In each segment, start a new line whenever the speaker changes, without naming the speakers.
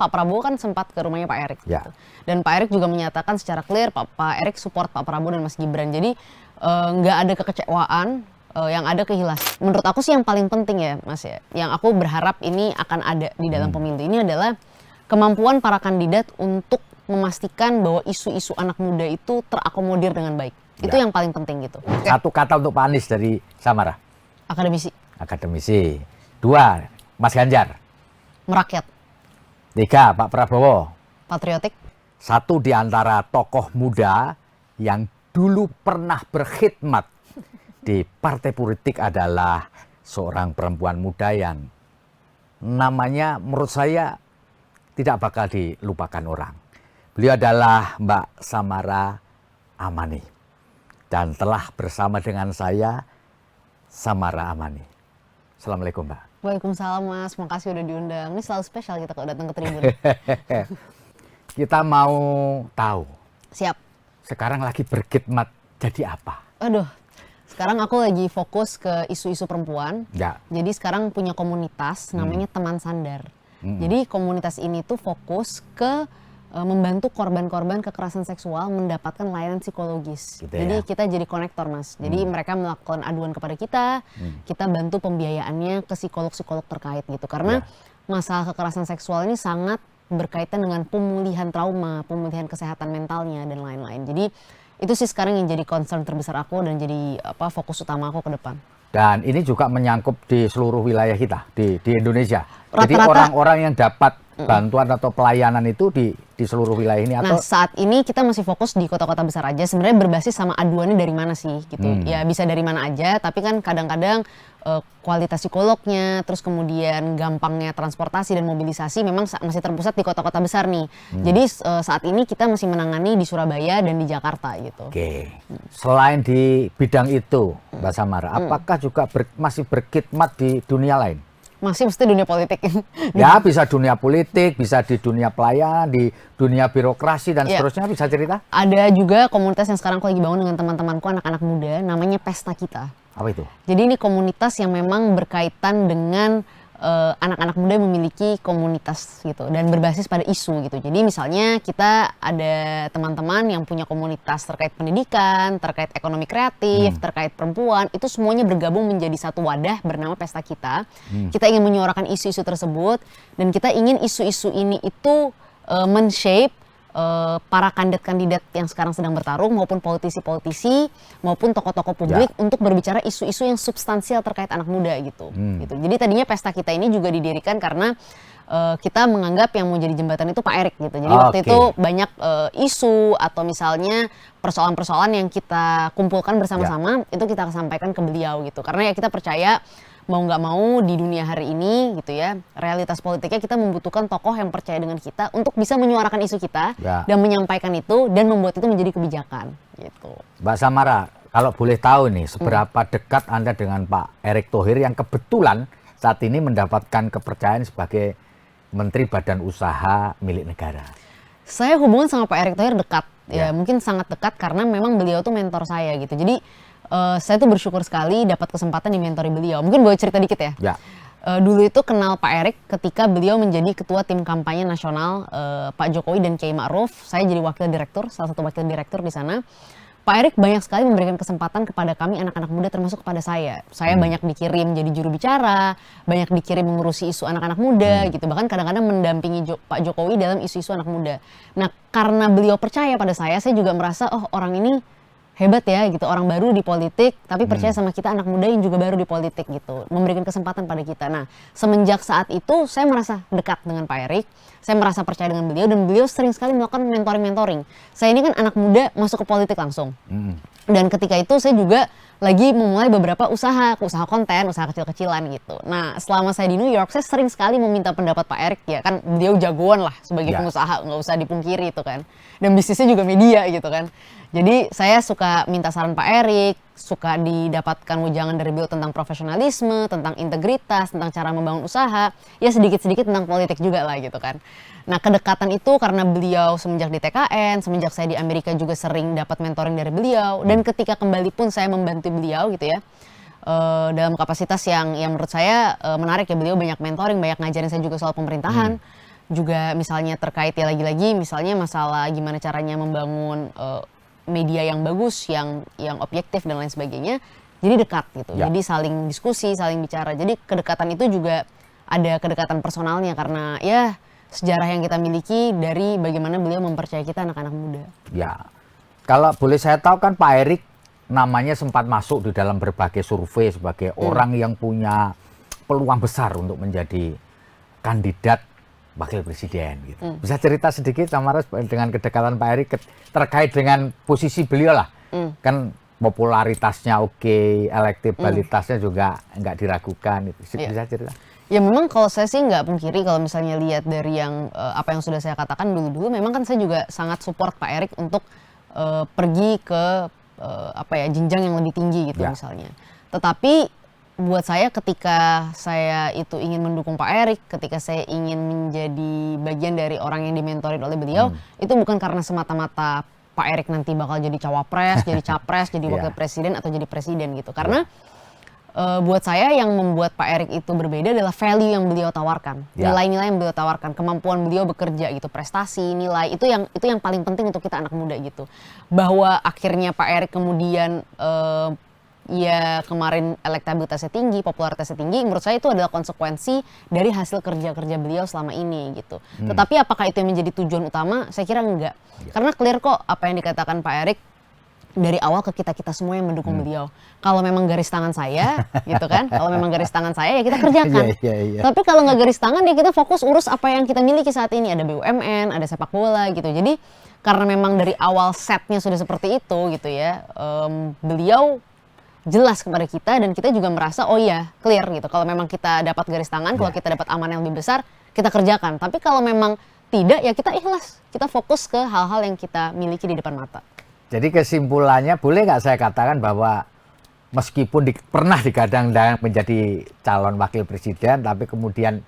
Pak Prabowo kan sempat ke rumahnya Pak Erik.
Ya.
Gitu. Dan Pak Erik juga menyatakan secara clear Pak Erik support Pak Prabowo dan Mas Gibran. Jadi nggak ada kekecewaan, yang ada kehilas. Menurut aku sih yang paling penting ya Mas ya, yang aku berharap ini akan ada di dalam pemilu ini adalah kemampuan para kandidat untuk memastikan bahwa isu-isu anak muda itu terakomodir dengan baik. Itu yang paling penting gitu.
Satu kata untuk Pak Anies dari Samara.
Akademisi.
Akademisi. 2, Mas Ganjar.
Merakyat.
3, Pak Prabowo.
Patriotik.
1 di antara tokoh muda yang dulu pernah berkhidmat di partai politik adalah seorang perempuan muda yang namanya menurut saya tidak bakal dilupakan orang. Beliau adalah Mbak Samara Amani. Dan telah bersama dengan saya, Samara Amani. Assalamualaikum, Mbak.
Waalaikumsalam Mas, makasih udah diundang. Ini selalu spesial kita kalau datang ke Tribun.
Kita mau tahu.
Siap.
Sekarang lagi berkhidmat jadi apa?
Aduh, sekarang aku lagi fokus ke isu-isu perempuan.
Ya.
Jadi sekarang punya komunitas namanya Teman Sandar. Jadi komunitas ini tuh fokus ke membantu korban-korban kekerasan seksual mendapatkan layanan psikologis.
Gitu
Jadi
ya.
kita jadi konektor Mas. Jadi mereka melakukan aduan kepada kita bantu pembiayaannya ke psikolog-psikolog terkait gitu. Karena masalah kekerasan seksual ini sangat berkaitan dengan pemulihan trauma, pemulihan kesehatan mentalnya dan lain-lain. Jadi itu sih sekarang yang jadi concern terbesar aku dan jadi fokus utama aku ke depan.
Dan ini juga menyangkut di seluruh wilayah kita di Indonesia. Jadi
Rata-rata
orang-orang yang dapat bantuan atau pelayanan itu di seluruh wilayah ini atau?
Nah saat ini kita masih fokus di kota-kota besar aja. Sebenarnya berbasis sama aduannya dari mana sih gitu. Ya bisa dari mana aja. Tapi kan kadang-kadang kualitas psikolognya, terus kemudian gampangnya transportasi dan mobilisasi memang masih terpusat di kota-kota besar nih. Jadi saat ini kita masih menangani di Surabaya dan di Jakarta gitu.
Oke. Selain di bidang itu, Mbak Samara, apakah juga masih berkhidmat di dunia lain?
Masih mesti dunia politik.
Ya bisa dunia politik, bisa di dunia pelayanan, di dunia birokrasi dan seterusnya, bisa cerita?
Ada juga komunitas yang sekarang aku lagi bangun dengan teman-temanku anak-anak muda, namanya Pesta Kita.
Apa itu?
Jadi ini komunitas yang memang berkaitan dengan anak-anak muda yang memiliki komunitas gitu dan berbasis pada isu gitu. Jadi misalnya kita ada teman-teman yang punya komunitas terkait pendidikan, terkait ekonomi kreatif, terkait perempuan, itu semuanya bergabung menjadi satu wadah bernama Pesta Kita. Kita ingin menyuarakan isu-isu tersebut dan kita ingin isu-isu ini itu men-shape para kandidat-kandidat yang sekarang sedang bertarung maupun politisi-politisi maupun tokoh-tokoh publik untuk berbicara isu-isu yang substansial terkait anak muda gitu. Gitu. Jadi tadinya Pesta Kita ini juga didirikan karena kita menganggap yang mau jadi jembatan itu Pak Erik gitu. Jadi waktu itu banyak isu atau misalnya persoalan-persoalan yang kita kumpulkan bersama-sama itu kita sampaikan ke beliau gitu. Karena ya kita percaya mau nggak mau di dunia hari ini gitu ya, realitas politiknya kita membutuhkan tokoh yang percaya dengan kita untuk bisa menyuarakan isu kita dan menyampaikan itu dan membuat itu menjadi kebijakan gitu.
Mbak Samara, kalau boleh tahu nih seberapa dekat Anda dengan Pak Erick Thohir yang kebetulan saat ini mendapatkan kepercayaan sebagai Menteri Badan Usaha milik negara?
Saya hubungan sama Pak Erick Thohir dekat, ya mungkin sangat dekat karena memang beliau tuh mentor saya gitu. Jadi saya tuh bersyukur sekali dapat kesempatan dimentori beliau. Mungkin boleh cerita dikit ya. Dulu itu kenal Pak Erick ketika beliau menjadi ketua tim kampanye nasional Pak Jokowi dan Kiai Ma'ruf. Saya jadi wakil direktur, salah satu wakil direktur di sana. Pak Erick banyak sekali memberikan kesempatan kepada kami anak-anak muda termasuk kepada saya. Saya banyak dikirim jadi juru bicara, banyak dikirim mengurusi isu anak-anak muda gitu. Bahkan kadang-kadang mendampingi Pak Jokowi dalam isu-isu anak muda. Nah karena beliau percaya pada saya juga merasa oh orang ini hebat ya gitu, orang baru di politik tapi percaya sama kita anak muda yang juga baru di politik gitu, memberikan kesempatan pada kita. Nah semenjak saat itu saya merasa dekat dengan Pak Erick, saya merasa percaya dengan beliau dan beliau sering sekali melakukan mentoring. Saya ini kan anak muda masuk ke politik langsung dan ketika itu saya juga lagi memulai beberapa usaha konten, usaha kecil-kecilan gitu. Nah selama saya di New York saya sering sekali meminta pendapat Pak Erick ya kan, beliau jagoan lah sebagai pengusaha, nggak usah dipungkiri itu kan, dan bisnisnya juga media gitu kan. Jadi saya suka minta saran Pak Erick, suka didapatkan wejangan dari beliau tentang profesionalisme, tentang integritas, tentang cara membangun usaha, ya sedikit-sedikit tentang politik juga lah gitu kan. Nah kedekatan itu karena beliau semenjak di TKN, semenjak saya di Amerika juga sering dapat mentoring dari beliau, dan ketika kembali pun saya membantu beliau gitu ya, dalam kapasitas yang menurut saya menarik ya, beliau banyak mentoring, banyak ngajarin saya juga soal pemerintahan. juga misalnya terkait ya lagi-lagi misalnya masalah gimana caranya membangun media yang bagus, yang objektif dan lain sebagainya. Jadi dekat gitu.
Ya.
Jadi saling diskusi, saling bicara. Jadi kedekatan itu juga ada kedekatan personalnya karena ya sejarah yang kita miliki dari bagaimana beliau mempercayai kita anak-anak muda.
Ya, kalau boleh saya tahu kan Pak Erik namanya sempat masuk di dalam berbagai survei sebagai orang yang punya peluang besar untuk menjadi kandidat wakil presiden gitu. Bisa cerita sedikit Samara dengan kedekatan Pak Erik terkait dengan posisi beliau lah. Kan popularitasnya oke, elektabilitasnya juga nggak diragukan gitu. Bisa cerita?
Ya memang kalau saya sih nggak pungkiri kalau misalnya lihat dari yang apa yang sudah saya katakan dulu-dulu, memang kan saya juga sangat support Pak Erik untuk pergi ke jenjang yang lebih tinggi gitu misalnya. Tetapi buat saya ketika saya itu ingin mendukung Pak Erik, ketika saya ingin menjadi bagian dari orang yang dimentorin oleh beliau, itu bukan karena semata-mata Pak Erik nanti bakal jadi cawapres, jadi capres, jadi wakil presiden atau jadi presiden gitu. Karena buat saya yang membuat Pak Erik itu berbeda adalah value yang beliau tawarkan, nilai-nilai yang beliau tawarkan, kemampuan beliau bekerja gitu, prestasi, nilai itu yang paling penting untuk kita anak muda gitu. Bahwa akhirnya Pak Erik kemudian ya kemarin elektabilitasnya tinggi, popularitasnya tinggi, menurut saya itu adalah konsekuensi dari hasil kerja-kerja beliau selama ini gitu. Tetapi apakah itu yang menjadi tujuan utama? Saya kira enggak. Karena clear kok apa yang dikatakan Pak Erik dari awal ke kita semua yang mendukung beliau. Kalau memang garis tangan saya, gitu kan? Kalau memang garis tangan saya ya kita kerjakan. Tapi kalau nggak garis tangan ya kita fokus urus apa yang kita miliki saat ini. Ada BUMN, ada sepak bola gitu. Jadi karena memang dari awal setnya sudah seperti itu gitu ya, beliau jelas kepada kita dan kita juga merasa oh iya clear gitu. Kalau memang kita dapat garis tangan, kalau kita dapat amanah yang lebih besar, kita kerjakan. Tapi kalau memang tidak ya kita ikhlas. Kita fokus ke hal-hal yang kita miliki di depan mata.
Jadi kesimpulannya boleh nggak saya katakan bahwa meskipun pernah digadang-gadang menjadi calon wakil presiden, tapi kemudian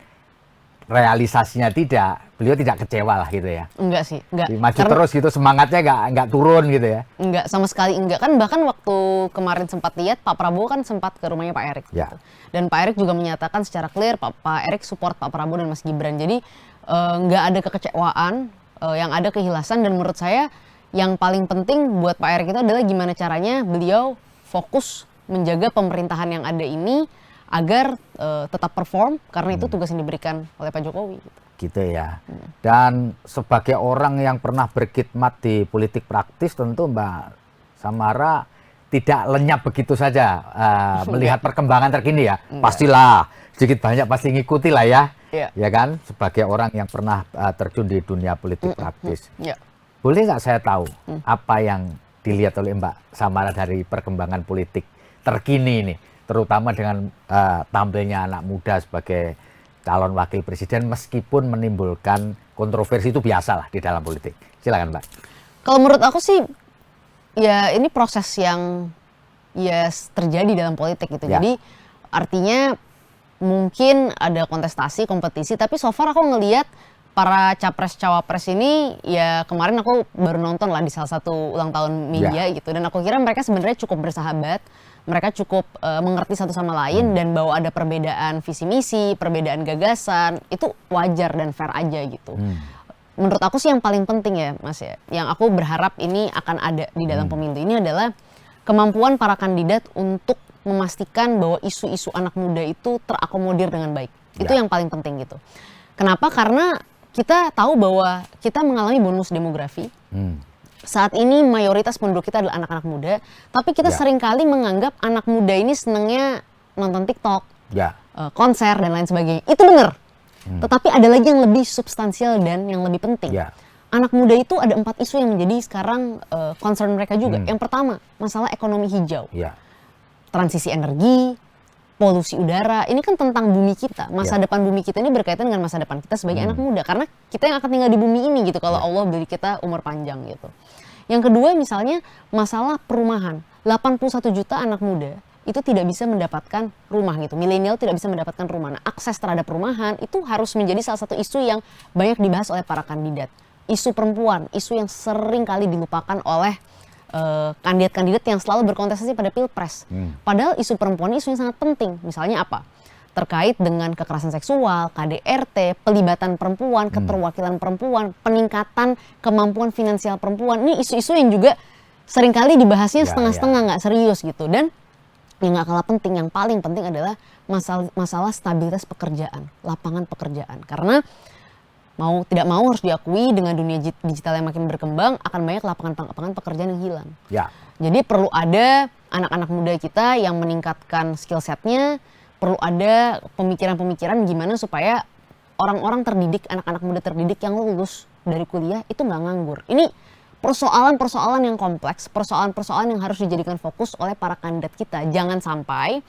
realisasinya tidak, beliau tidak kecewa lah gitu ya?
Enggak sih, enggak.
Maju terus gitu, semangatnya nggak turun gitu ya?
Enggak, sama sekali enggak. Kan bahkan waktu kemarin sempat lihat Pak Prabowo kan sempat ke rumahnya Pak Erik. Gitu. Dan Pak Erik juga menyatakan secara clear Pak Erik support Pak Prabowo dan Mas Gibran. Jadi nggak ada kekecewaan, yang ada keikhlasan dan menurut saya yang paling penting buat Pak Erik itu adalah gimana caranya beliau fokus menjaga pemerintahan yang ada ini agar tetap perform karena itu tugas yang diberikan oleh Pak Jokowi.
Gitu ya. Dan sebagai orang yang pernah berkhidmat di politik praktis tentu Mbak Samara tidak lenyap begitu saja melihat perkembangan terkini ya. Pastilah sedikit banyak pasti ngikuti lah ya. Ya kan? Sebagai orang yang pernah terjun di dunia politik praktis. Boleh nggak saya tahu apa yang dilihat oleh Mbak Samara dari perkembangan politik terkini ini, terutama dengan tampilnya anak muda sebagai calon wakil presiden meskipun menimbulkan kontroversi itu biasa lah di dalam politik. Silakan Mbak.
Kalau menurut aku sih ya ini proses yang ya terjadi dalam politik gitu. Jadi artinya mungkin ada kontestasi, kompetisi, tapi so far aku ngelihat para capres-cawapres ini ya kemarin aku baru nonton lah di salah satu ulang tahun media gitu dan aku kira mereka sebenarnya cukup bersahabat, mereka cukup mengerti satu sama lain dan bahwa ada perbedaan visi misi, perbedaan gagasan itu wajar dan fair aja gitu. Menurut aku sih yang paling penting ya Mas ya, yang aku berharap ini akan ada di dalam pemilu ini adalah kemampuan para kandidat untuk memastikan bahwa isu-isu anak muda itu terakomodir dengan baik. Itu yang paling penting gitu. Kenapa? Karena kita tahu bahwa kita mengalami bonus demografi. Saat ini mayoritas penduduk kita adalah anak-anak muda, tapi kita seringkali menganggap anak muda ini senangnya nonton TikTok, konser dan lain sebagainya. Itu benar. Tetapi ada lagi yang lebih substansial dan yang lebih penting. Anak muda itu ada 4 isu yang menjadi sekarang concern mereka juga. Yang pertama, masalah ekonomi hijau. Transisi energi, polusi udara, ini kan tentang bumi kita. Masa depan bumi kita ini berkaitan dengan masa depan kita sebagai anak muda. Karena kita yang akan tinggal di bumi ini gitu, kalau Allah beri kita umur panjang gitu. Yang kedua misalnya masalah perumahan. 81 juta anak muda itu tidak bisa mendapatkan rumah gitu. Milenial tidak bisa mendapatkan rumah. Nah, akses terhadap perumahan itu harus menjadi salah satu isu yang banyak dibahas oleh para kandidat. Isu perempuan, isu yang sering kali dilupakan oleh kandidat-kandidat yang selalu berkontestasi pada pilpres. Padahal isu perempuan isu yang sangat penting. Misalnya apa? terkait dengan kekerasan seksual, KDRT, pelibatan perempuan, keterwakilan perempuan, peningkatan kemampuan finansial perempuan. Ini isu-isu yang juga seringkali dibahasnya setengah-setengah, nggak serius gitu. Dan yang nggak kalah penting, yang paling penting adalah masalah stabilitas pekerjaan, lapangan pekerjaan. Karena mau tidak mau harus diakui dengan dunia digital yang makin berkembang, akan banyak lapangan pekerjaan yang hilang.
Ya.
Jadi perlu ada anak-anak muda kita yang meningkatkan skill setnya, perlu ada pemikiran-pemikiran gimana supaya orang-orang terdidik, anak-anak muda terdidik yang lulus dari kuliah itu nggak nganggur. Ini persoalan-persoalan yang kompleks, persoalan-persoalan yang harus dijadikan fokus oleh para kandidat kita. Jangan sampai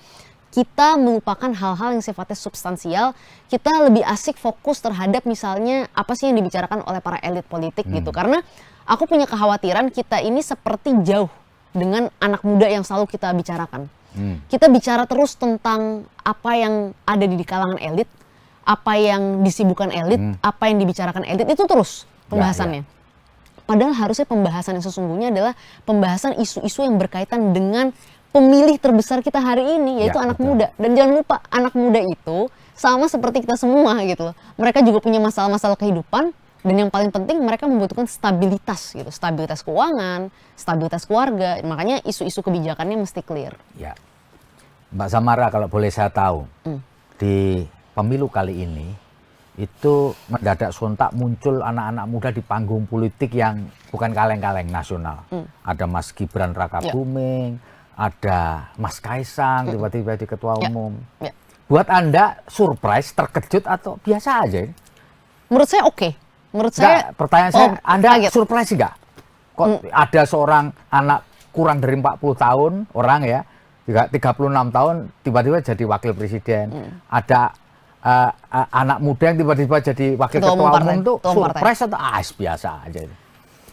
kita melupakan hal-hal yang sifatnya substansial, kita lebih asik fokus terhadap misalnya apa sih yang dibicarakan oleh para elit politik gitu. Karena aku punya kekhawatiran kita ini seperti jauh dengan anak muda yang selalu kita bicarakan. Kita bicara terus tentang apa yang ada di kalangan elit, apa yang disibukkan elit, apa yang dibicarakan elit, itu terus pembahasannya. Padahal harusnya pembahasan yang sesungguhnya adalah pembahasan isu-isu yang berkaitan dengan pemilih terbesar kita hari ini, yaitu anak muda. Dan jangan lupa, anak muda itu sama seperti kita semua gitu loh. Mereka juga punya masalah-masalah kehidupan, dan yang paling penting mereka membutuhkan stabilitas gitu, stabilitas keuangan, stabilitas keluarga. Makanya isu-isu kebijakannya mesti clear.
Ya, Mbak Samara, kalau boleh saya tahu, di pemilu kali ini itu mendadak sontak muncul anak-anak muda di panggung politik yang bukan kaleng-kaleng nasional. Ada Mas Gibran Rakabuming, ada Mas Kaisang tiba-tiba di ketua umum. Buat Anda surprise, terkejut atau biasa aja?
Menurut saya oke. Menurut saya,
pertanyaan saya, Anda surprise nggak? Kok ada seorang anak kurang dari 40 tahun, orang ya, 36 tahun, tiba-tiba jadi wakil presiden. Ada anak muda yang tiba-tiba jadi wakil ketua umum itu surprise atau biasa aja?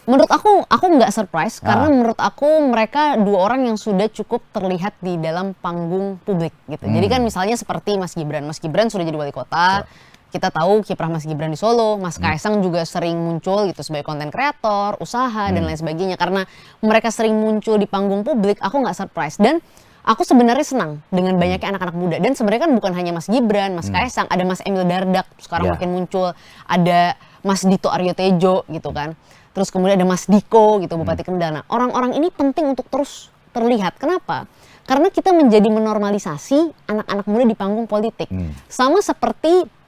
Menurut aku nggak surprise, karena menurut aku mereka dua orang yang sudah cukup terlihat di dalam panggung publik gitu. Jadi kan misalnya seperti Mas Gibran sudah jadi wali kota. Kita tahu kiprah Mas Gibran di Solo, Mas Kaisang juga sering muncul gitu sebagai konten kreator, usaha dan lain sebagainya. Karena mereka sering muncul di panggung publik, aku nggak surprise. Dan aku sebenarnya senang dengan banyaknya anak-anak muda. Dan sebenarnya kan bukan hanya Mas Gibran, Mas Kaisang, ada Mas Emil Dardak sekarang makin muncul, ada Mas Dito Aryo Tejo gitu kan. Terus kemudian ada Mas Diko gitu, Bupati Kendal. Nah, orang-orang ini penting untuk terus terlihat. Kenapa? Karena kita menjadi menormalisasi anak-anak muda di panggung politik. Sama seperti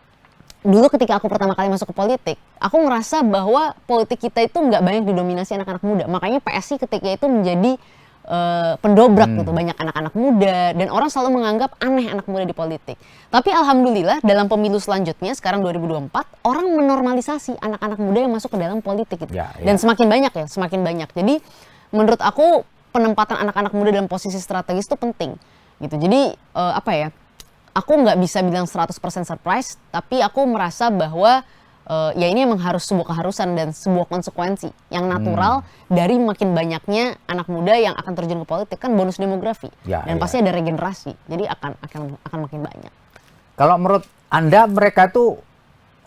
dulu ketika aku pertama kali masuk ke politik, aku ngerasa bahwa politik kita itu nggak banyak didominasi anak-anak muda. Makanya PSI ketika itu menjadi pendobrak gitu, banyak anak-anak muda, dan orang selalu menganggap aneh anak muda di politik. Tapi alhamdulillah dalam pemilu selanjutnya, sekarang 2024, orang menormalisasi anak-anak muda yang masuk ke dalam politik gitu. Dan semakin banyak. Jadi menurut aku penempatan anak-anak muda dalam posisi strategis itu penting gitu. Jadi aku nggak bisa bilang 100% surprise, tapi aku merasa bahwa ya ini emang harus sebuah keharusan dan sebuah konsekuensi yang natural dari makin banyaknya anak muda yang akan terjun ke politik, kan bonus demografi dan pasti ada regenerasi, jadi akan makin banyak.
Kalau menurut Anda mereka tuh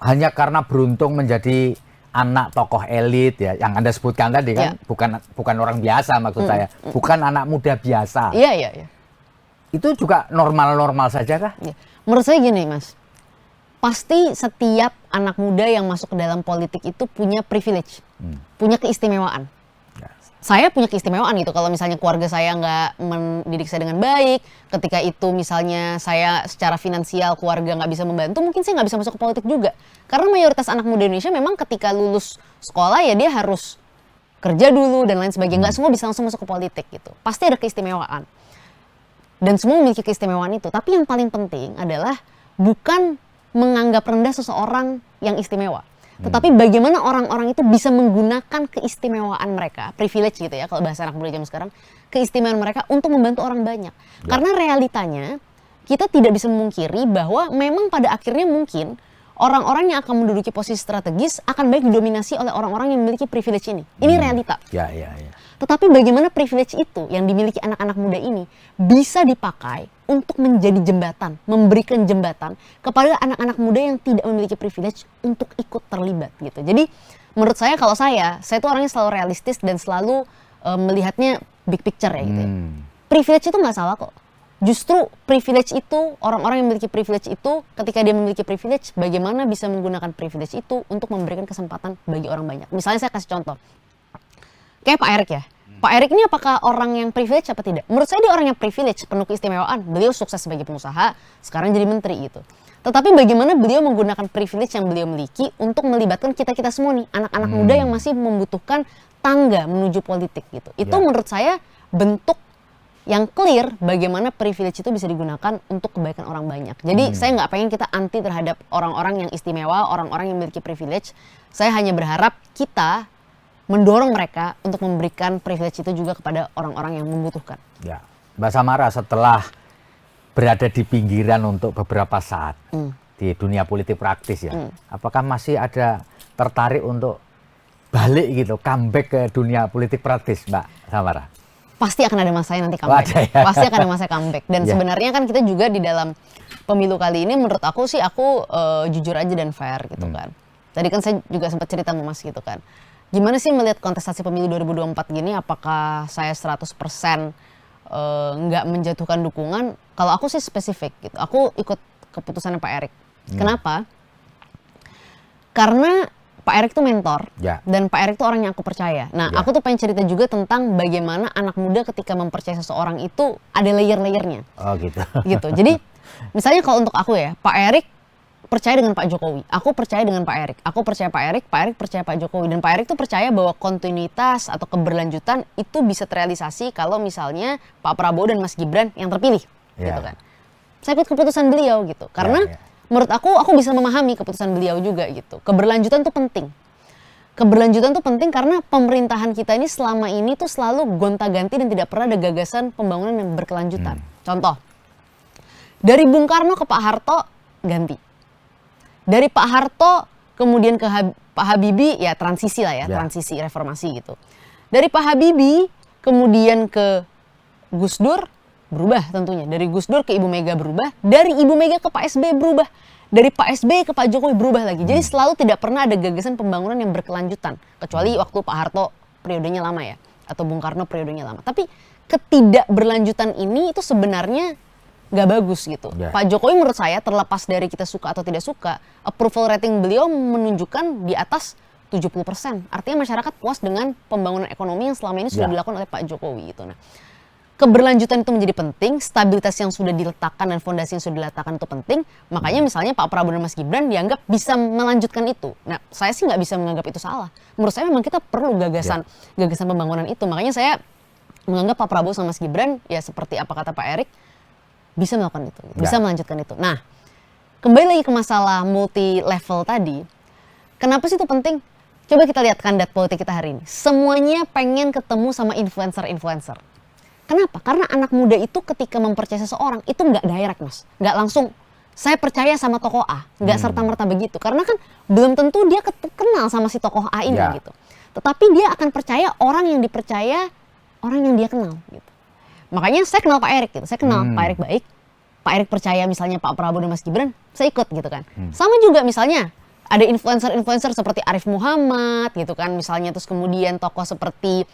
hanya karena beruntung menjadi anak tokoh elit ya, yang Anda sebutkan tadi kan, bukan orang biasa maksud saya, bukan anak muda biasa.
Iya.
Itu juga normal-normal saja kah?
Menurut saya gini Mas, pasti setiap anak muda yang masuk ke dalam politik itu punya privilege, punya keistimewaan. Saya punya keistimewaan gitu, kalau misalnya keluarga saya nggak mendidik saya dengan baik, ketika itu misalnya saya secara finansial keluarga nggak bisa membantu, mungkin saya nggak bisa masuk ke politik juga. Karena mayoritas anak muda Indonesia memang ketika lulus sekolah ya dia harus kerja dulu dan lain sebagainya, nggak semua bisa langsung masuk ke politik gitu. Pasti ada keistimewaan. Dan semua memiliki keistimewaan itu. Tapi yang paling penting adalah bukan menganggap rendah seseorang yang istimewa. Tetapi bagaimana orang-orang itu bisa menggunakan keistimewaan mereka, privilege gitu ya kalau bahasa anak muda zaman sekarang, keistimewaan mereka untuk membantu orang banyak. Karena realitanya kita tidak bisa memungkiri bahwa memang pada akhirnya mungkin orang-orang yang akan menduduki posisi strategis akan baik didominasi oleh orang-orang yang memiliki privilege ini. Ini realita. Tetapi bagaimana privilege itu yang dimiliki anak-anak muda ini bisa dipakai untuk menjadi jembatan, memberikan jembatan kepada anak-anak muda yang tidak memiliki privilege untuk ikut terlibat gitu. Jadi menurut saya, kalau saya tuh orangnya selalu realistis dan selalu melihatnya big picture ya gitu ya. Privilege itu nggak salah kok. justru privilege itu, orang-orang yang memiliki privilege itu, ketika dia memiliki privilege, bagaimana bisa menggunakan privilege itu untuk memberikan kesempatan bagi orang banyak. Misalnya saya kasih contoh, kayak Pak Erick ya. Pak Erick ini apakah orang yang privilege apa tidak? Menurut saya dia orang yang privilege, penuh keistimewaan. Beliau sukses sebagai pengusaha, sekarang jadi menteri gitu. Tetapi bagaimana beliau menggunakan privilege yang beliau miliki untuk melibatkan kita-kita semua nih, anak-anak muda yang masih membutuhkan tangga menuju politik gitu. Itu menurut saya bentuk yang clear bagaimana privilege itu bisa digunakan untuk kebaikan orang banyak. Jadi saya nggak pengen kita anti terhadap orang-orang yang istimewa, orang-orang yang memiliki privilege. Saya hanya berharap kita mendorong mereka untuk memberikan privilege itu juga kepada orang-orang yang membutuhkan. Ya,
Mbak Samara, setelah berada di pinggiran untuk beberapa saat di dunia politik praktis ya, apakah masih ada tertarik untuk balik gitu, comeback ke dunia politik praktis, Mbak Samara?
Pasti akan ada masanya nanti comeback. Pasti akan ada masa comeback. Dan sebenarnya kan kita juga di dalam pemilu kali ini, menurut aku sih aku jujur aja dan fair gitu kan. Tadi kan saya juga sempat cerita sama Mas gitu kan. Gimana sih melihat kontestasi pemilu 2024 gini, apakah saya 100% nggak menjatuhkan dukungan? Kalau aku sih spesifik gitu. Aku ikut keputusannya Pak Erick. Kenapa? Karena Pak Erick tuh mentor, dan Pak Erick tuh orang yang aku percaya. Nah, aku tuh pengen cerita juga tentang bagaimana anak muda ketika mempercayai seseorang itu ada layer-layernya.
Oh gitu.
Gitu. Jadi, misalnya kalau untuk aku ya, Pak Erick percaya dengan Pak Jokowi, aku percaya dengan Pak Erick, aku percaya Pak Erick percaya Pak Jokowi, dan Pak Erick tuh percaya bahwa kontinuitas atau keberlanjutan itu bisa terrealisasi kalau misalnya Pak Prabowo dan Mas Gibran yang terpilih, gitu kan. Saya ikut keputusan beliau gitu, karena menurut aku bisa memahami keputusan beliau juga gitu. Keberlanjutan tuh penting. Keberlanjutan tuh penting karena pemerintahan kita ini selama ini tuh selalu gonta-ganti dan tidak pernah ada gagasan pembangunan yang berkelanjutan. Contoh, dari Bung Karno ke Pak Harto ganti. Dari Pak Harto kemudian ke Pak Habibie, ya transisi lah ya, transisi reformasi gitu. Dari Pak Habibie kemudian ke Gus Dur, berubah tentunya. Dari Gus Dur ke Ibu Mega berubah, dari Ibu Mega ke Pak SBY berubah, dari Pak SBY ke Pak Jokowi berubah lagi. Jadi selalu tidak pernah ada gagasan pembangunan yang berkelanjutan. Kecuali waktu Pak Harto periodenya lama ya, atau Bung Karno periodenya lama. Tapi ketidakberlanjutan ini itu sebenarnya nggak bagus gitu. Pak Jokowi menurut saya, terlepas dari kita suka atau tidak suka, approval rating beliau menunjukkan di atas 70%. Artinya masyarakat puas dengan pembangunan ekonomi yang selama ini sudah dilakukan oleh Pak Jokowi gitu. Nah, keberlanjutan itu menjadi penting, stabilitas yang sudah diletakkan dan fondasi yang sudah diletakkan itu penting. Makanya misalnya Pak Prabowo dan Mas Gibran dianggap bisa melanjutkan itu. Nah, saya sih nggak bisa menganggap itu salah. Menurut saya memang kita perlu gagasan pembangunan itu. Makanya saya menganggap Pak Prabowo sama Mas Gibran ya seperti apa kata Pak Erick, bisa melakukan itu, bisa melanjutkan itu. Nah, kembali lagi ke masalah multi level tadi, kenapa sih itu penting? Coba kita lihat kandidat politik kita hari ini. Semuanya pengen ketemu sama influencer-influencer. Kenapa? Karena anak muda itu ketika mempercayai seseorang, itu nggak direct, Mas. Nggak langsung, saya percaya sama tokoh A. Nggak serta-merta begitu. Karena kan belum tentu dia kenal sama si tokoh A ini gitu. Tetapi dia akan percaya orang yang dipercaya, orang yang dia kenal gitu. Makanya saya kenal Pak Erick gitu, saya kenal Pak Erick baik, Pak Erick percaya misalnya Pak Prabowo dan Mas Gibran, saya ikut gitu kan. Sama juga misalnya ada influencer-influencer seperti Arif Muhammad gitu kan, misalnya terus kemudian tokoh seperti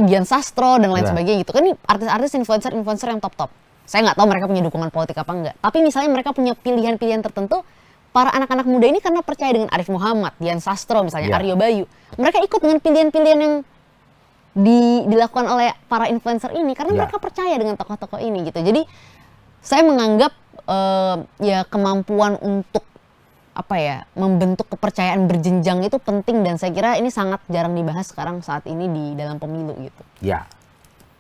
Dian Sastro dan lain sebagainya gitu kan, ini artis-artis influencer-influencer yang top-top. Saya nggak tahu mereka punya dukungan politik apa enggak, tapi misalnya mereka punya pilihan-pilihan tertentu. Para anak-anak muda ini karena percaya dengan Arif Muhammad, Dian Sastro misalnya, Aryo Bayu, mereka ikut dengan pilihan-pilihan yang dilakukan oleh para influencer ini karena mereka percaya dengan tokoh-tokoh ini gitu. Jadi saya menganggap kemampuan untuk membentuk kepercayaan berjenjang itu penting, dan saya kira ini sangat jarang dibahas sekarang saat ini di dalam pemilu gitu. Ya,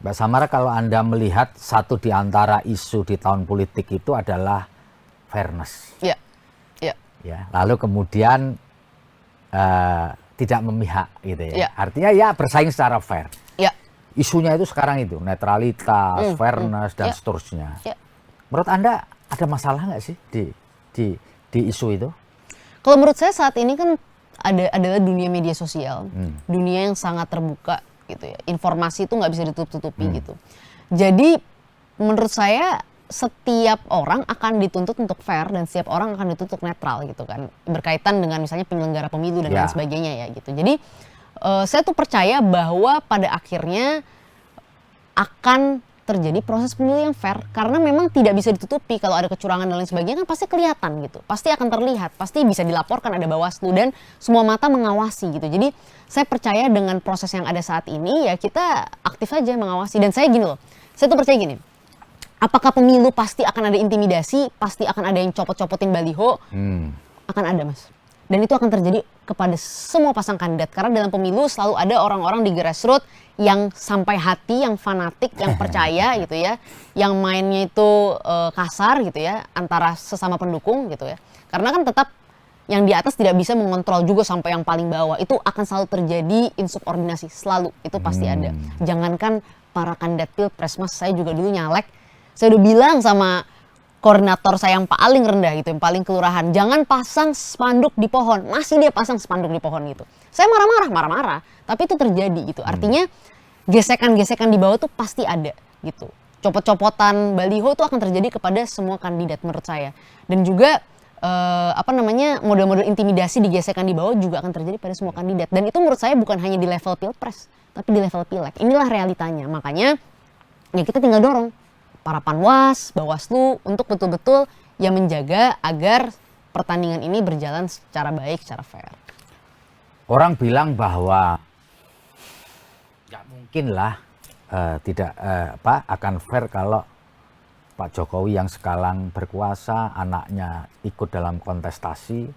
Mbak Samara, kalau Anda melihat satu di antara isu di tahun politik itu adalah fairness. Ya. Lalu kemudian tidak memihak gitu ya. Artinya ya bersaing secara fair. Isunya itu sekarang itu netralitas, fairness dan seterusnya. Menurut Anda ada masalah nggak sih di isu itu?
Kalau menurut saya saat ini kan adalah dunia media sosial, dunia yang sangat terbuka gitu ya. Informasi itu nggak bisa ditutup-tutupi gitu. Jadi menurut saya setiap orang akan dituntut untuk fair dan setiap orang akan dituntut netral gitu kan, berkaitan dengan misalnya penyelenggara pemilu dan lain sebagainya ya gitu. Jadi saya tuh percaya bahwa pada akhirnya akan terjadi proses pemilu yang fair, karena memang tidak bisa ditutupi kalau ada kecurangan dan lain sebagainya kan pasti kelihatan gitu, pasti akan terlihat, pasti bisa dilaporkan, ada Bawaslu dan semua mata mengawasi gitu. Jadi saya percaya dengan proses yang ada saat ini ya kita aktif aja mengawasi. Dan saya gini loh, saya tuh percaya gini, apakah pemilu pasti akan ada intimidasi, pasti akan ada yang copot-copotin baliho, akan ada Mas. Dan itu akan terjadi kepada semua pasang kandidat. Karena dalam pemilu selalu ada orang-orang di grassroots yang sampai hati, yang fanatik, yang percaya gitu ya. Yang mainnya itu kasar gitu ya, antara sesama pendukung gitu ya. Karena kan tetap yang di atas tidak bisa mengontrol juga sampai yang paling bawah. Itu akan selalu terjadi insubordinasi, selalu. Itu pasti ada. Jangankan para kandidat pilpres, Mas, saya juga dulu nyalek. Saya udah bilang sama koordinator saya yang paling rendah gitu, yang paling kelurahan, jangan pasang spanduk di pohon. Masih dia pasang spanduk di pohon gitu. Saya marah-marah, tapi itu terjadi gitu. Artinya gesekan-gesekan di bawah tuh pasti ada gitu. Copot-copotan baliho itu akan terjadi kepada semua kandidat menurut saya. Dan juga model-model intimidasi di gesekan di bawah juga akan terjadi pada semua kandidat. Dan itu menurut saya bukan hanya di level pilpres, tapi di level pileg. Inilah realitanya. Makanya ya kita tinggal dorong para Panwas, Bawaslu untuk betul-betul ya menjaga agar pertandingan ini berjalan secara baik, secara fair.
Orang bilang bahwa nggak mungkin lah akan fair kalau Pak Jokowi yang sekarang berkuasa, anaknya ikut dalam kontestasi,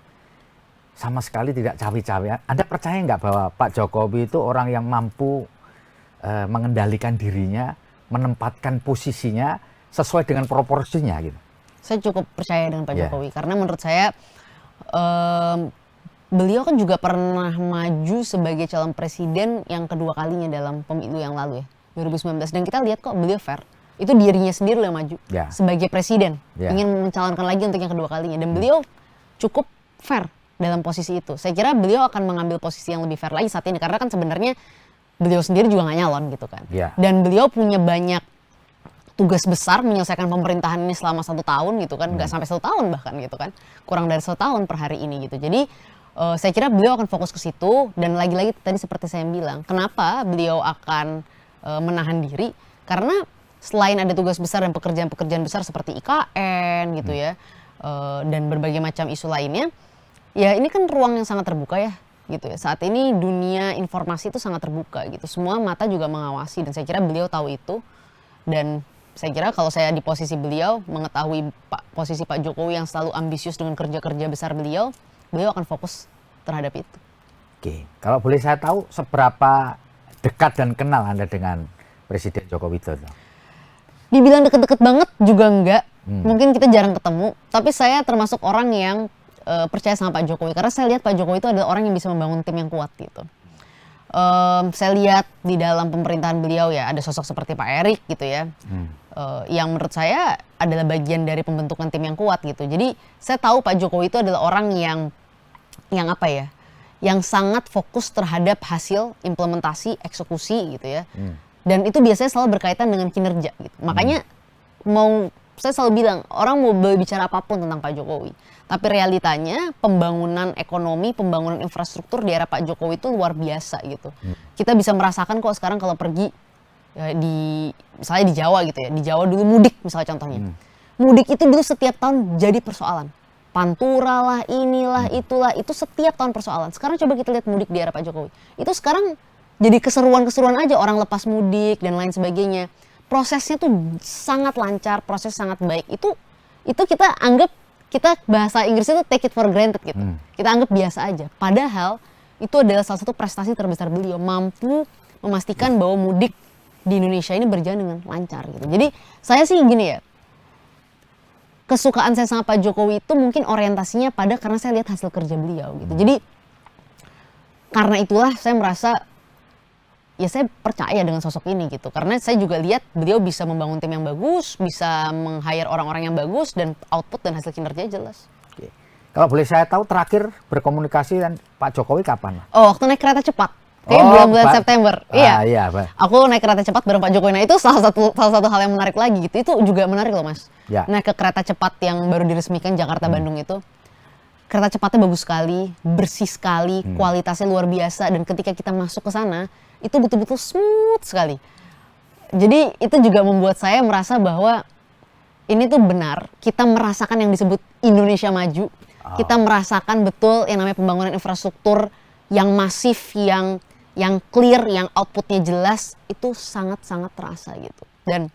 sama sekali tidak cawe-cawe. Anda percaya nggak bahwa Pak Jokowi itu orang yang mampu mengendalikan dirinya, menempatkan posisinya sesuai dengan proporsinya gitu?
Saya cukup percaya dengan Pak Jokowi karena menurut saya beliau kan juga pernah maju sebagai calon presiden yang kedua kalinya dalam pemilu yang lalu ya, 2019, dan kita lihat kok beliau fair. Itu dirinya sendiri yang maju sebagai presiden, ingin mencalonkan lagi untuk yang kedua kalinya, dan beliau cukup fair dalam posisi itu. Saya kira beliau akan mengambil posisi yang lebih fair lagi saat ini karena kan sebenarnya beliau sendiri juga nggak nyalon gitu kan. Dan beliau punya banyak tugas besar menyelesaikan pemerintahan ini selama 1 tahun gitu kan. Nggak sampai 1 tahun bahkan gitu kan. Kurang dari 1 tahun per hari ini gitu. Jadi saya kira beliau akan fokus ke situ. Dan lagi-lagi tadi seperti saya bilang, kenapa beliau akan menahan diri? Karena selain ada tugas besar dan pekerjaan-pekerjaan besar seperti IKN gitu ya. Dan berbagai macam isu lainnya. Ya ini kan ruang yang sangat terbuka ya. Gitu ya. Saat ini dunia informasi itu sangat terbuka gitu. Semua mata juga mengawasi dan saya kira beliau tahu itu. Dan saya kira kalau saya di posisi beliau, mengetahui posisi Pak Jokowi yang selalu ambisius dengan kerja-kerja besar beliau akan fokus terhadap itu.
Oke, kalau boleh saya tahu seberapa dekat dan kenal Anda dengan Presiden Joko Widodo?
Dibilang deket-deket banget juga enggak. Mungkin kita jarang ketemu, tapi saya termasuk orang yang percaya sama Pak Jokowi karena saya lihat Pak Jokowi itu adalah orang yang bisa membangun tim yang kuat gitu. Saya lihat di dalam pemerintahan beliau ya ada sosok seperti Pak Erik gitu ya, yang menurut saya adalah bagian dari pembentukan tim yang kuat gitu. Jadi saya tahu Pak Jokowi itu adalah orang yang sangat fokus terhadap hasil implementasi eksekusi gitu ya. Dan itu biasanya selalu berkaitan dengan kinerja gitu. Makanya saya selalu bilang orang mau berbicara apapun tentang Pak Jokowi. Tapi realitanya pembangunan ekonomi, pembangunan infrastruktur di era Pak Jokowi itu luar biasa gitu. Kita bisa merasakan kok sekarang kalau pergi ya, misalnya di Jawa gitu ya. Di Jawa dulu mudik misalnya contohnya. Mudik itu dulu setiap tahun jadi persoalan. Pantura lah, inilah, itulah, itu setiap tahun persoalan. Sekarang coba kita lihat mudik di era Pak Jokowi. Itu sekarang jadi keseruan-keseruan aja, orang lepas mudik dan lain sebagainya. Prosesnya tuh sangat lancar, proses sangat baik. Itu kita anggap, kita bahasa Inggris itu take it for granted gitu. Kita anggap biasa aja. Padahal itu adalah salah satu prestasi terbesar beliau. Mampu memastikan bahwa mudik di Indonesia ini berjalan dengan lancar gitu. Jadi saya sih gini ya. Kesukaan saya sama Pak Jokowi itu mungkin orientasinya karena saya lihat hasil kerja beliau gitu. Jadi karena itulah saya merasa ya saya percaya dengan sosok ini gitu. Karena saya juga lihat beliau bisa membangun tim yang bagus, bisa meng-hire orang-orang yang bagus, dan output dan hasil kinerja jelas.
Oke. Kalau boleh saya tahu terakhir berkomunikasi dengan Pak Jokowi kapan?
Oh, waktu naik kereta cepat. Kayaknya bulan-bulan September. Iya. Aku naik kereta cepat bareng Pak Jokowi. Nah itu salah satu hal yang menarik lagi gitu. Itu juga menarik loh Mas. Naik ke kereta cepat yang baru diresmikan Jakarta-Bandung itu. Kereta cepatnya bagus sekali, bersih sekali, kualitasnya luar biasa. Dan ketika kita masuk ke sana, itu betul-betul smooth sekali. Jadi itu juga membuat saya merasa bahwa ini tuh benar, kita merasakan yang disebut Indonesia maju. Kita merasakan betul yang namanya pembangunan infrastruktur yang masif, yang clear, yang outputnya jelas, itu sangat-sangat terasa gitu. Dan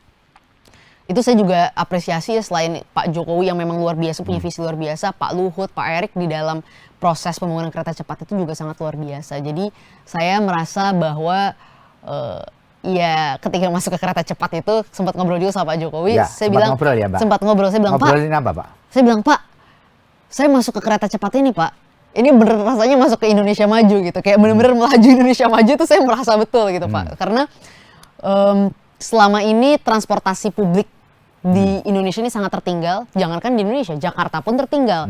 itu saya juga apresiasi ya, selain Pak Jokowi yang memang luar biasa, punya visi luar biasa, Pak Luhut, Pak Erik di dalam proses pembangunan kereta cepat itu juga sangat luar biasa. Jadi saya merasa bahwa ya ketika masuk ke kereta cepat itu sempat ngobrol juga sama Pak Jokowi.
Ya,
Saya bilang
ngobrol ya, Mbak?
Sempat ngobrol, saya bilang
Ngobrolin apa, Pak?
Saya bilang, Pak, saya masuk ke kereta cepat ini, Pak. Ini bener rasanya masuk ke Indonesia maju gitu. Kayak bener-bener melaju Indonesia maju itu saya merasa betul gitu, Pak. Karena selama ini transportasi publik di Indonesia ini sangat tertinggal. Jangankan di Indonesia, Jakarta pun tertinggal.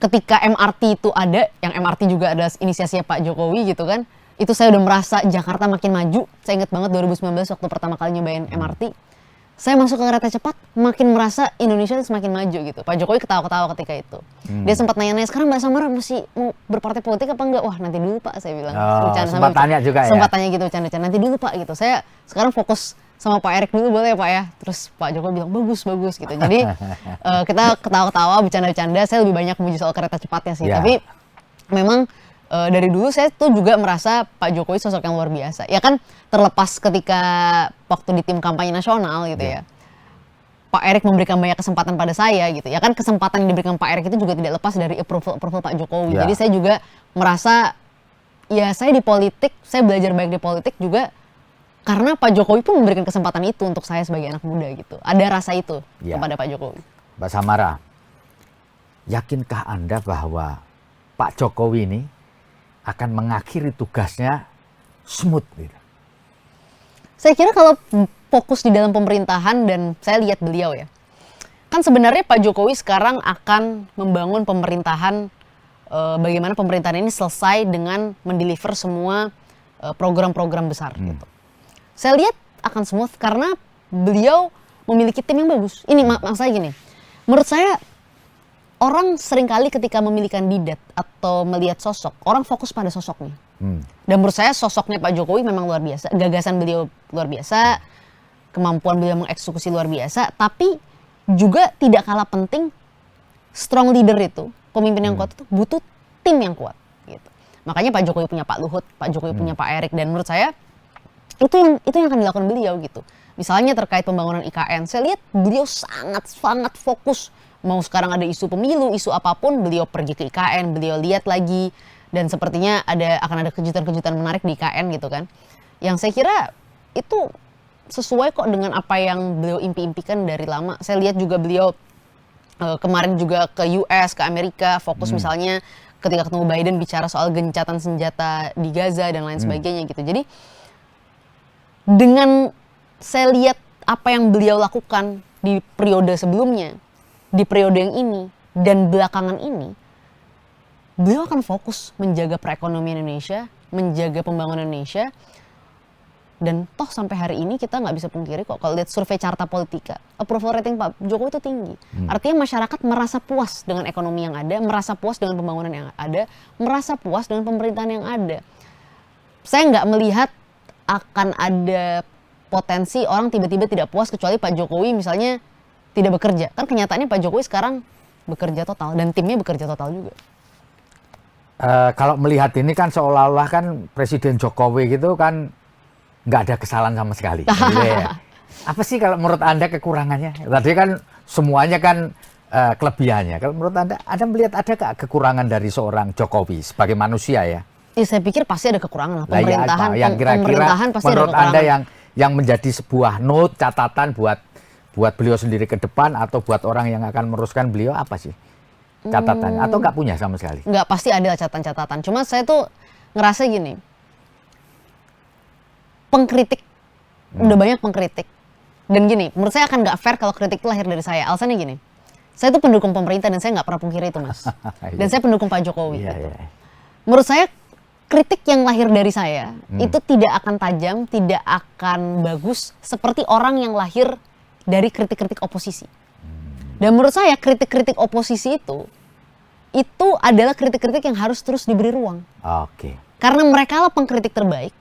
Ketika MRT itu ada, yang MRT juga ada inisiasinya Pak Jokowi gitu kan. Itu saya udah merasa Jakarta makin maju. Saya ingat banget 2019 waktu pertama kali nyobain MRT. Saya masuk ke kereta cepat, makin merasa Indonesia semakin maju gitu. Pak Jokowi ketawa-ketawa ketika itu. Dia sempat nanya-nanya, sekarang Mbak Samara masih mau berpartai politik apa enggak? Wah, nanti dulu Pak, saya bilang.
Sempat tanya juga ya?
Sempat tanya gitu, bercanda-bercanda. Nanti dulu Pak gitu. Saya sekarang fokus sama Pak Erik dulu boleh ya Pak ya? Terus Pak Jokowi bilang, bagus gitu. Jadi kita ketawa-ketawa, bercanda-bercanda. Saya lebih banyak memuji soal kereta cepatnya sih.
Yeah.
Tapi memang dari dulu saya tuh juga merasa Pak Jokowi sosok yang luar biasa. Ya kan terlepas ketika waktu di tim kampanye nasional gitu ya. Pak Erik memberikan banyak kesempatan pada saya gitu. Ya kan kesempatan yang diberikan Pak Erik itu juga tidak lepas dari approval Pak Jokowi. Jadi saya juga merasa ya saya di politik, saya belajar baik di politik juga karena Pak Jokowi pun memberikan kesempatan itu untuk saya sebagai anak muda gitu. Ada rasa itu kepada Pak Jokowi.
Mbak Samara, yakinkah Anda bahwa Pak Jokowi ini akan mengakhiri tugasnya smooth gitu?
Saya kira kalau fokus di dalam pemerintahan dan saya lihat beliau ya, kan sebenarnya Pak Jokowi sekarang akan membangun pemerintahan, bagaimana pemerintahan ini selesai dengan mendeliver semua program-program besar gitu. Saya lihat akan smooth karena beliau memiliki tim yang bagus. Ini maksudnya gini, menurut saya orang seringkali ketika memilih kandidat atau melihat sosok, orang fokus pada sosoknya. Dan menurut saya sosoknya Pak Jokowi memang luar biasa, gagasan beliau luar biasa, kemampuan beliau mengeksekusi luar biasa, tapi juga tidak kalah penting, strong leader itu, pemimpin yang kuat itu butuh tim yang kuat. Gitu. Makanya Pak Jokowi punya Pak Luhut, Pak Jokowi punya Pak Erik, dan menurut saya itu yang akan dilakukan beliau gitu. Misalnya terkait pembangunan IKN, saya lihat beliau sangat fokus. Mau sekarang ada isu pemilu, isu apapun, beliau pergi ke IKN, beliau lihat lagi, dan sepertinya akan ada kejutan-kejutan menarik di IKN gitu kan. Yang saya kira itu sesuai kok dengan apa yang beliau impi-impikan dari lama. Saya lihat juga beliau kemarin juga ke US, ke Amerika, fokus misalnya ketika ketemu Biden bicara soal gencatan senjata di Gaza dan lain sebagainya gitu. Jadi dengan saya lihat apa yang beliau lakukan di periode sebelumnya, di periode yang ini dan belakangan ini, beliau akan fokus menjaga perekonomian Indonesia, menjaga pembangunan Indonesia, dan toh sampai hari ini kita nggak bisa pungkiri kok kalau lihat survei Carta Politika, approval rating Pak Jokowi itu tinggi. Artinya masyarakat merasa puas dengan ekonomi yang ada, merasa puas dengan pembangunan yang ada, merasa puas dengan pemerintahan yang ada. Saya nggak melihat akan ada potensi orang tiba-tiba tidak puas kecuali Pak Jokowi misalnya tidak bekerja. Kan kenyataannya Pak Jokowi sekarang bekerja total dan timnya bekerja total juga.
Kalau melihat ini kan seolah-olah kan Presiden Jokowi gitu kan nggak ada kesalahan sama sekali. Ya. Apa sih kalau menurut Anda kekurangannya? Tadi kan semuanya kan kelebihannya. Kalau menurut Anda melihat ada nggak kekurangan dari seorang Jokowi sebagai manusia ya?
Saya pikir pasti ada kekurangan lah. Pemerintahan,
yang kira-kira
pemerintahan pasti
menurut
ada kekurangan.
Anda yang menjadi sebuah note catatan buat beliau sendiri ke depan atau buat orang yang akan meneruskan beliau apa sih catatannya? Atau nggak punya sama sekali?
Nggak, pasti ada catatan-catatan. Cuma saya tuh ngerasa gini, pengkritik, udah banyak pengkritik. Dan gini, menurut saya akan nggak fair kalau kritik itu lahir dari saya. Alasannya gini, saya tuh pendukung pemerintah dan saya nggak pernah pungkiri itu Mas. Dan saya pendukung Pak Jokowi. Gitu. Menurut saya kritik yang lahir dari saya itu tidak akan tajam, tidak akan bagus seperti orang yang lahir dari kritik-kritik oposisi. Dan menurut saya kritik-kritik oposisi itu adalah kritik-kritik yang harus terus diberi ruang.
Oke.
Karena mereka lah pengkritik terbaik,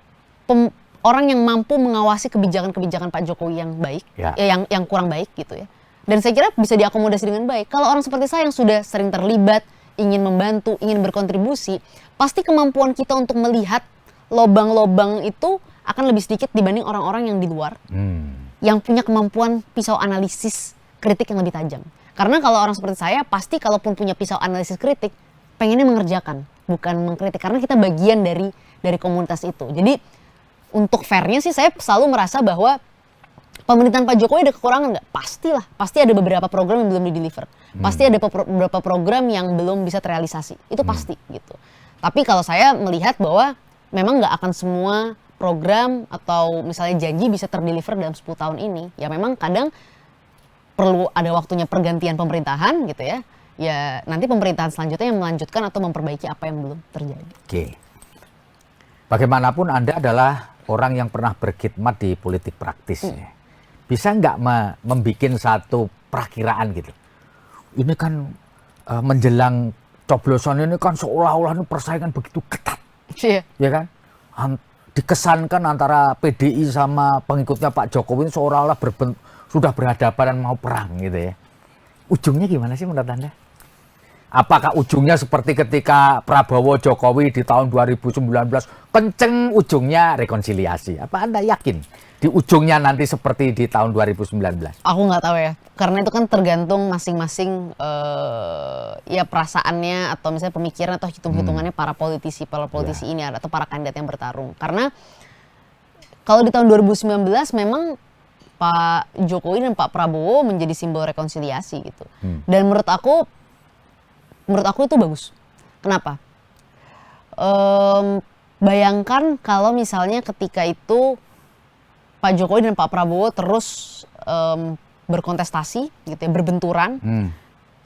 orang yang mampu mengawasi kebijakan-kebijakan Pak Jokowi yang baik, yang kurang baik gitu ya. Dan saya kira bisa diakomodasi dengan baik. Kalau orang seperti saya yang sudah sering terlibat, ingin membantu, ingin berkontribusi, pasti kemampuan kita untuk melihat lobang-lobang itu akan lebih sedikit dibanding orang-orang yang di luar, yang punya kemampuan pisau analisis kritik yang lebih tajam. Karena kalau orang seperti saya, pasti kalaupun punya pisau analisis kritik, pengennya mengerjakan, bukan mengkritik. Karena kita bagian dari komunitas itu. Jadi untuk fairnya sih saya selalu merasa bahwa pemerintahan Pak Jokowi ada kekurangan nggak? Pastilah, pasti ada beberapa program yang belum di-deliver. Pasti ada beberapa program yang belum bisa terrealisasi. Itu pasti gitu. Tapi kalau saya melihat bahwa memang nggak akan semua program atau misalnya janji bisa terdeliver dalam 10 tahun ini. Ya memang kadang perlu ada waktunya pergantian pemerintahan gitu ya. Ya nanti pemerintahan selanjutnya yang melanjutkan atau memperbaiki apa yang belum terjadi.
Oke. Bagaimanapun Anda adalah orang yang pernah berkhidmat di politik praktis. Bisa nggak membuat satu perakiraan gitu? Ini kan menjelang coblosan ini kan seolah-olah ini persaingan begitu ketat.
Iya.
Ya kan? Dikesankan antara PDI sama pengikutnya Pak Jokowi seolah-olah sudah berhadapan dan mau perang gitu ya. Ujungnya gimana sih menurut Anda? Apakah ujungnya seperti ketika Prabowo Jokowi di tahun 2019 kenceng ujungnya rekonsiliasi? Apa Anda yakin di ujungnya nanti seperti di tahun 2019?
Aku nggak tahu ya, karena itu kan tergantung masing-masing ya perasaannya atau misalnya pemikiran atau hitung-hitungannya para politisi ini atau para kandidat yang bertarung. Karena kalau di tahun 2019 memang Pak Jokowi dan Pak Prabowo menjadi simbol rekonsiliasi gitu. Dan menurut aku itu bagus. Kenapa? Bayangkan kalau misalnya ketika itu Pak Jokowi dan Pak Prabowo terus berkontestasi gitu ya, berbenturan.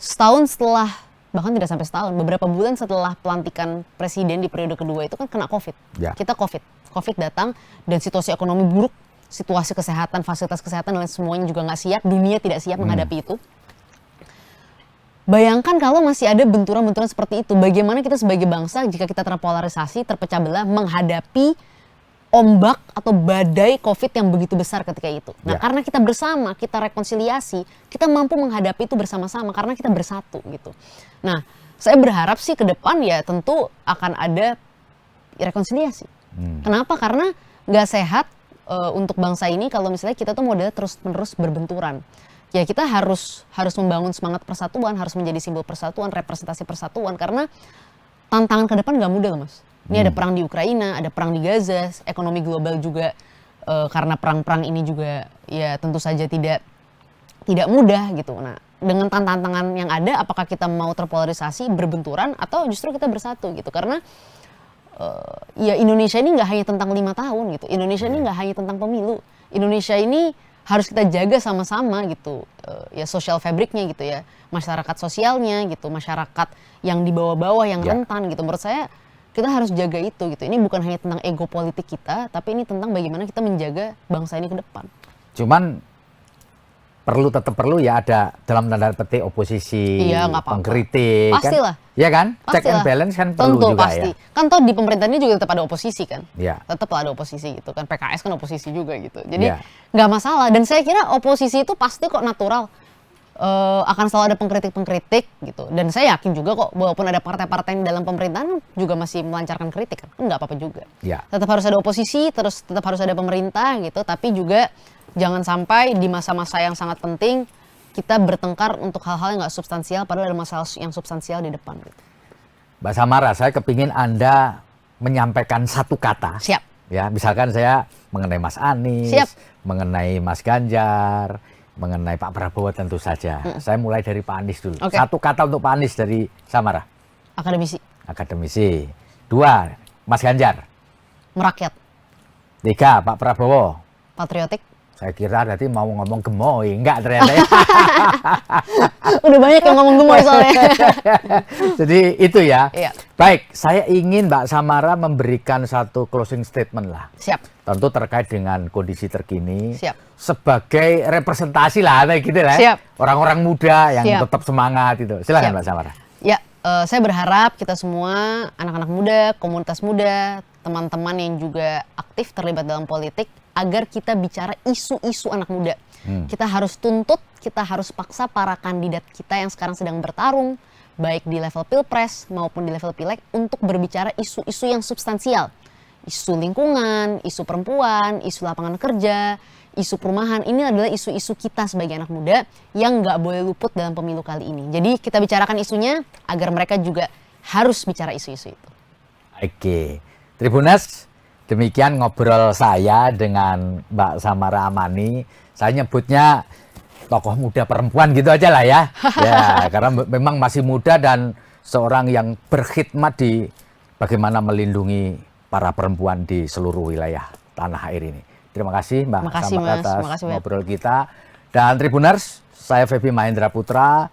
Setahun setelah, bahkan tidak sampai setahun, beberapa bulan setelah pelantikan presiden di periode kedua itu kan kena COVID. Kita COVID datang dan situasi ekonomi buruk, situasi kesehatan, fasilitas kesehatan dan semuanya juga nggak siap, dunia tidak siap menghadapi itu. Bayangkan kalau masih ada benturan-benturan seperti itu, bagaimana kita sebagai bangsa jika kita terpolarisasi, terpecah belah, menghadapi ombak atau badai COVID yang begitu besar ketika itu. Nah, karena kita bersama, kita rekonsiliasi, kita mampu menghadapi itu bersama-sama karena kita bersatu gitu. Nah, saya berharap sih ke depan ya tentu akan ada rekonsiliasi. Kenapa? Karena nggak sehat untuk bangsa ini kalau misalnya kita tuh modelnya terus-menerus berbenturan. Ya kita harus membangun semangat persatuan, harus menjadi simbol persatuan, representasi persatuan, karena tantangan ke depan nggak mudah loh Mas. Ini ada perang di Ukraina, ada perang di Gaza, ekonomi global juga karena perang-perang ini juga ya tentu saja tidak mudah gitu. Nah dengan tantangan yang ada, apakah kita mau terpolarisasi, berbenturan, atau justru kita bersatu gitu? Karena ya Indonesia ini nggak hanya tentang 5 tahun gitu. Indonesia ini nggak hanya tentang pemilu. Indonesia ini harus kita jaga sama-sama gitu, ya sosial fabriknya gitu ya, masyarakat sosialnya gitu, masyarakat yang di bawah-bawah yang rentan gitu. Menurut saya kita harus jaga itu gitu. Ini bukan hanya tentang ego politik kita, tapi ini tentang bagaimana kita menjaga bangsa ini ke depan.
Cuman tetap perlu ya ada dalam tanda petik oposisi, pengkritik.
Pastilah.
Kan? Ya kan?
Pastilah.
Check and balance kan perlu
tentu,
juga
pasti.
ya.
Kan toh di pemerintahan ini juga tetap ada oposisi kan.
Tetap
ada oposisi gitu kan. PKS kan oposisi juga gitu. Jadi nggak masalah. Dan saya kira oposisi itu pasti kok natural. Akan selalu ada pengkritik-pengkritik gitu. Dan saya yakin juga kok walaupun ada partai-partai dalam pemerintahan juga masih melancarkan kritik kan. Nggak apa-apa juga. Tetap harus ada oposisi, terus tetap harus ada pemerintah gitu. Tapi juga jangan sampai di masa-masa yang sangat penting kita bertengkar untuk hal-hal yang nggak substansial, padahal ada masalah yang substansial di depan. Gitu.
Mbak Samara, saya kepingin Anda menyampaikan satu kata.
Siap.
Ya, misalkan saya mengenai Mas Anies, mengenai Mas Ganjar, mengenai Pak Prabowo tentu saja. Saya mulai dari Pak Anies dulu. Satu kata untuk Pak Anies dari Samara. Akademisi. 2, Mas Ganjar.
Merakyat.
3, Pak Prabowo.
Patriotik.
Saya kira tadi mau ngomong gemoy, enggak ternyata ya.
Udah banyak yang ngomong gemoy soalnya.
Jadi itu ya.
Iya.
Baik, saya ingin Mbak Samara memberikan satu closing statement lah.
Siap.
Tentu terkait dengan kondisi terkini.
Siap.
Sebagai representasi lah, gitu lah.
Siap.
Orang-orang muda yang tetap semangat itu. Silakan Mbak Samara.
Ya, saya berharap kita semua, anak-anak muda, komunitas muda, teman-teman yang juga aktif terlibat dalam politik, agar kita bicara isu-isu anak muda. Kita harus tuntut, kita harus paksa para kandidat kita yang sekarang sedang bertarung, baik di level pilpres maupun di level pileg, untuk berbicara isu-isu yang substansial. Isu lingkungan, isu perempuan, isu lapangan kerja, isu perumahan. Ini adalah isu-isu kita sebagai anak muda yang nggak boleh luput dalam pemilu kali ini. Jadi kita bicarakan isunya agar mereka juga harus bicara isu-isu itu.
Oke, Tribuners, demikian ngobrol saya dengan Mbak Samara Amani. Saya nyebutnya tokoh muda perempuan gitu aja lah ya. Ya, karena memang masih muda dan seorang yang berkhidmat di bagaimana melindungi para perempuan di seluruh wilayah tanah air ini. Terima kasih Mbak Samara atas ngobrol kita. Dan Tribuners, saya Feby Mahendra Putra,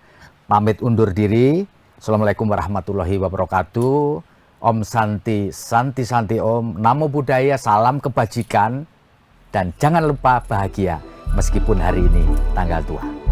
pamit undur diri. Assalamualaikum warahmatullahi wabarakatuh. Om Santi, Santi Santi Om, Namo Buddhaya, salam kebajikan. Dan jangan lupa bahagia meskipun hari ini tanggal tua.